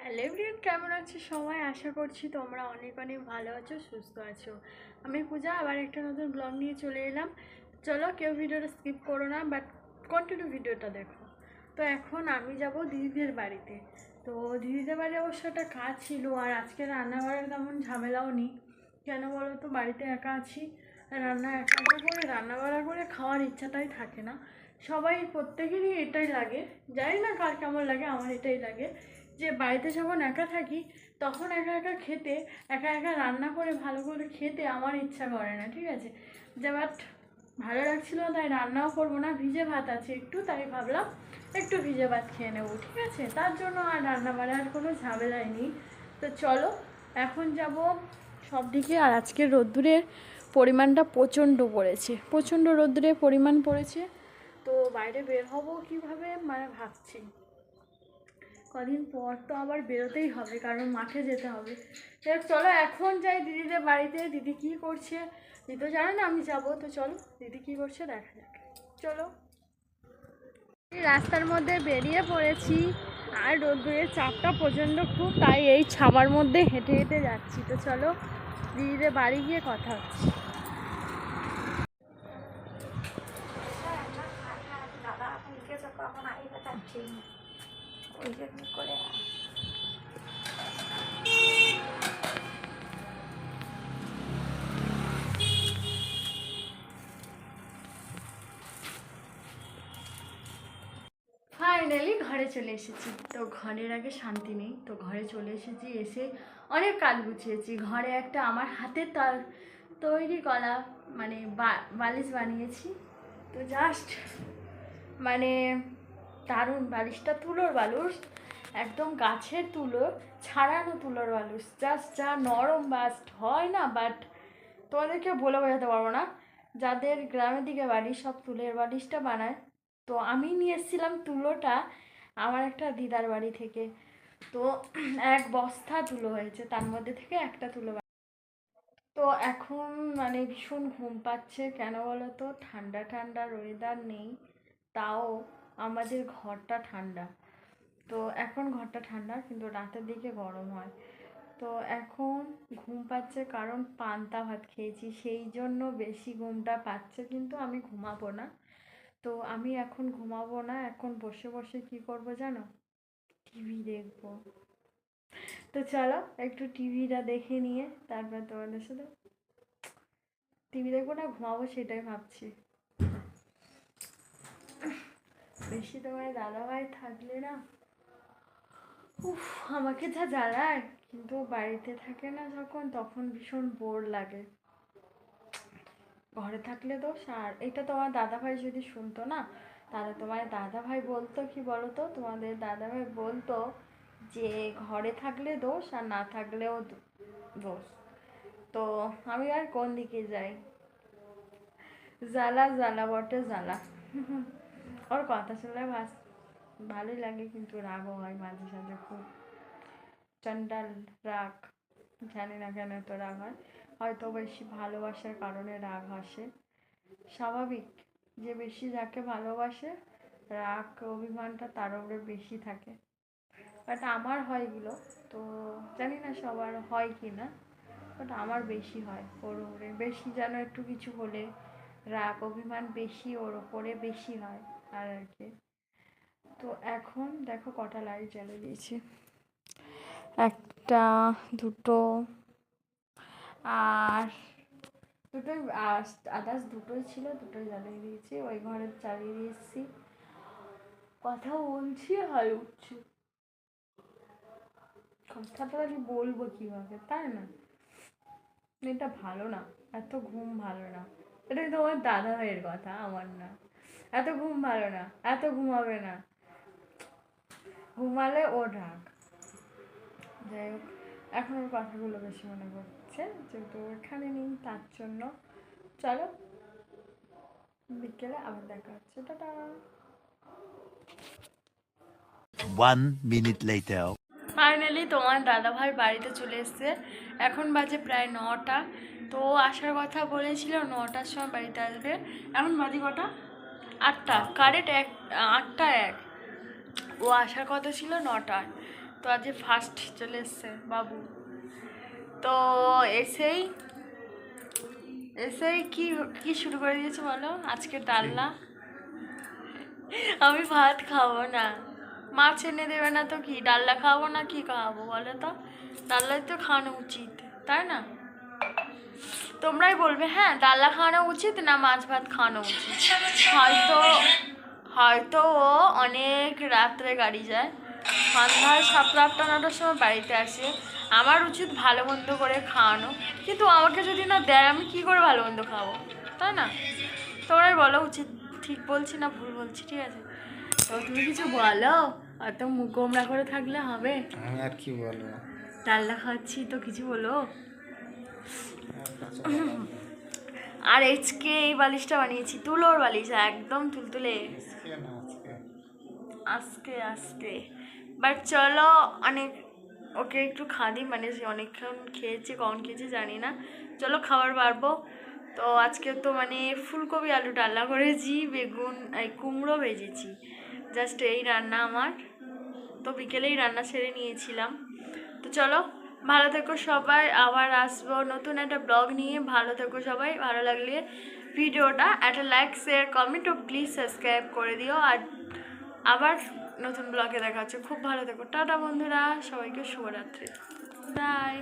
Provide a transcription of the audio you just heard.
Hello everyone, কেমন আছো সবাই? আশা করছি তোমরা অনেক অনেক ভালো আছো, সুস্থ আছো। আমি পূজা আবার একটা নতুন ব্লগ নিয়ে চলে এলাম। চলো, কেউ ভিডিওটা স্কিপ করো না, বাট কন্টিনিউ ভিডিওটা দেখো। তো এখন আমি যাব দিদিদের বাড়িতে। তো দিদিদের বাড়ি অবশ্য একটা কাজ ছিল, আর আজকে রান্নাঘরের তেমন ঝামেলাও নেই। কেন বলো তো, বাড়িতে একা আছি, রান্না একা একা করে রান্না বান্না করে খাওয়ার ইচ্ছাটাই থাকে না। সবাই প্রত্যেকেরই এটাই লাগে, জানি না কার কেমন লাগে, আমার এটাই লাগে যে বাড়িতে যখন একা থাকি তখন একা একা খেতে, একা একা রান্না করে ভালো করে খেতে আমার ইচ্ছা করে না, ঠিক আছে। যে বাট ভালো লাগছিল না, তাই রান্নাও করবো না, ভিজে ভাত আছে একটু, তাই ভাবলাম একটু ভিজে ভাত খেয়ে নেবো, ঠিক আছে। তার জন্য আর রান্না বান্নার কোনো ঝামেলাই নেই। তো চলো এখন যাব সব দিকে। আর আজকের রোদ্দুরের পরিমাণটা প্রচণ্ড পড়েছে, প্রচণ্ড রোদ্দুরের পরিমাণ পড়েছে। তো বাইরে বের হবো কীভাবে মানে ভাবছি। কদিন পর তো আবার বেরোতেই হবে, কারণ মাঠে যেতে হবে। চলো এখন যাই দিদিদের বাড়িতে। দিদি কি করছে দিদি তো জানে না আমি যাবো, তো চলো দিদি কি করছে দেখা যাক। চলো, রাস্তার মধ্যে বেরিয়ে পড়েছি, আর রোদ্দুরের চাপটা প্রচণ্ড খুব, তাই এই ছামার মধ্যে হেঁটে হেঁটে যাচ্ছি। তো চলো দিদিদের বাড়ি গিয়ে কথা হচ্ছে। ফাইনালি ঘরে চলে এসেছি। তো ঘরের আগে শান্তি নেই, তো ঘরে চলে এসেছি। এসে অনেক কাজ গুছিয়েছি। ঘরে একটা আমার হাতের তৈরি করা মানে বালিশ বানিয়েছি। তো জাস্ট মানে দারুণ বালিশটা, তুলোর বালিশ, একদম গাছের তুলো, ছাড়ানো তুলোর বালিশ, জাস্ট যা নরম বাস্ট হয় না, বাট তোমাদেরকে বলে বোঝাতে পারবো না। যাদের গ্রামের দিকে বাড়ি সব তুলের বালিশটা বানায়। তো আমি নিয়ে এসেছিলাম তুলোটা আমার একটা দিদার বাড়ি থেকে। তো এক বস্তা তুলো হয়েছে, তার মধ্যে থেকে একটা তুলো। তো এখন মানে ভীষণ ঘুম পাচ্ছে, কেন বলো তো, ঠান্ডা ঠান্ডা ওয়েদার নেই, তাও আমাদের ঘরটা ঠান্ডা। তো এখন ঘরটা ঠান্ডা, কিন্তু রাতের দিকে গরম হয়। তো এখন ঘুম পাচ্ছে, কারণ পান্তা ভাত খেয়েছি, সেই জন্য বেশি ঘুমটা পাচ্ছে, কিন্তু আমি ঘুমাবো না। তো আমি এখন ঘুমাবো না, এখন বসে বসে কি করব জানো, টিভি দেখবো। তো চলো একটু টিভিটা দেখে নিয়ে তারপর তোমাদের সাথে টিভি দেখবো না ঘুমাবো, সেটাই ভাবছি। বেশি তোমার দাদাভাই থাকলে না, উফ, আমাকে যা জ্বালায়। কিন্তু বাড়িতে থাকে না যখন, তখন ভীষণ বোর লাগে। ঘরে থাকলে দোষ। আর এটা তোমার দাদাভাই যদি শুনতো না, তাহলে তোমার দাদাভাই বলতো কি বলতো, তোমাদের দাদাভাই বলতো যে ঘরে থাকলে দোষ, আর না থাকলেও দোষ। তো আমি আর কোন দিকে যাই, জ্বালা জ্বালা বটে জ্বালা। ওর কথা শুনলে ভালোই লাগে, কিন্তু রাগও হয় মাঝে সাঝে, খুব চন্ডাল রাগ। জানি না কেন এত রাগ হয়, হয়তো বেশি ভালোবাসার কারণে রাগ আসে। স্বাভাবিক, যে বেশি যাকে ভালোবাসে রাগ অভিমানটা তার উপরে বেশি থাকে। বাট আমার হয় এগুলো, তো জানি না সবার হয় কি না, বাট আমার বেশি হয় ওর উপরে। বেশি যেন একটু কিছু হলে রাগ অভিমান বেশি ওর ওপরে বেশি হয় আর কি। তো এখন দেখো কটা লাইট জ্বালিয়ে দিয়েছি, একটা, দুটো, আর দুটোই, আর আদার্স দুটোই ছিল, দুটোই জ্বালিয়ে দিয়েছি। ওই ঘরে চালিয়ে দিয়েছি, কথা বলছি হাই উঠছে, কথাটা আমি বলবো কিভাবে, তাই না? এটা ভালো না, এত ঘুম ভালো না। এটা তোমার দাদা ভাইয়ের কথা, আমার না। এত ঘুম ভালো না, এত ঘুমাবে না, ঘুমালে ওর রাগ। যাই হোক, এখন ওর কথাগুলো বেশি মনে পড়ছে, যেহেতু এখানে নেই তার জন্য। চলো বিকেলে আবার দেখা হচ্ছে, টাটা। 1 minute later. ফাইনালি তোমার দাদাভাই বাড়িতে চলে এসছে। এখন বাজে প্রায় 9টা। তো আসার কথা বলেছিল 9টার সময় বাড়িতে আসবে। এখন বাজে কটা, 8টা, কারেক্ট 8টা 1। ও আসার কথা ছিল 9টায়। তো তো আজ ফার্স্ট চলে এসছে বাবু। তো এসেই এসেই কি কি শুরু করে দিয়েছে বলো, আজকে ডালনা। আমি ভাত খাবো না, মাছ এনে দেবে না তো কি, ডালনা খাবো না কি খাওয়াবো বলো তো? ডালনাই তো খাওয়ানো উচিত, তাই না? তোমরাই বলবে হ্যাঁ ডালনা খাওয়ানো উচিত না মাছ ভাত খাওয়ানো উচিত। হয়তো হয়তো ও অনেক রাত্রে গাড়ি যায়, সন্ধ্যায় 7টা 8টা 9টার সময় বাড়িতে আসে। আমার উচিত ভালো মন্দ করে খাওয়ানো, কিন্তু আমাকে যদি না দেয় আমি কি করে ভালো মন্দ খাবো, তাই না? তোমরাই বলো উচিত ঠিক বলছি না ভুল বলছি, ঠিক আছে? তো তুমি কিছু বলো, অত মুখ গোমরা করে থাকলে হবে? আমি আর কি বলবো? ডালনা খাচ্ছি তো কিছু বলো। আর আজকে এই বালিশটা বানিয়েছি, তুলোর বালিশ, একদম তুলতুলে। আজকে আজকে বাট চলো, অনেক ওকে একটু খাদি, মানে সে অনেকক্ষণ খেয়েছে, কখন খেয়েছে জানি না। চলো খাবার বাড়বো। তো আজকে তো মানে ফুলকপি আলু ডালনা করেছি, বেগুন এই কুমড়ো ভেজেছি, জাস্ট এই রান্না আমার। তো বিকেলেই রান্না সেরে নিয়েছিলাম। তো চলো, ভালো থেকো সবাই, আবার আসবো নতুন একটা ব্লগ নিয়ে। ভালো থেকো সবাই, ভালো লাগলে ভিডিওটা একটা লাইক শেয়ার কমেন্ট ও প্লিজ সাবস্ক্রাইব করে দিও। আর আবার নতুন ব্লগে দেখা হচ্ছে, খুব ভালো থেকো, টাটা বন্ধুরা, সবাইকে শুভরাত্রি, বাই।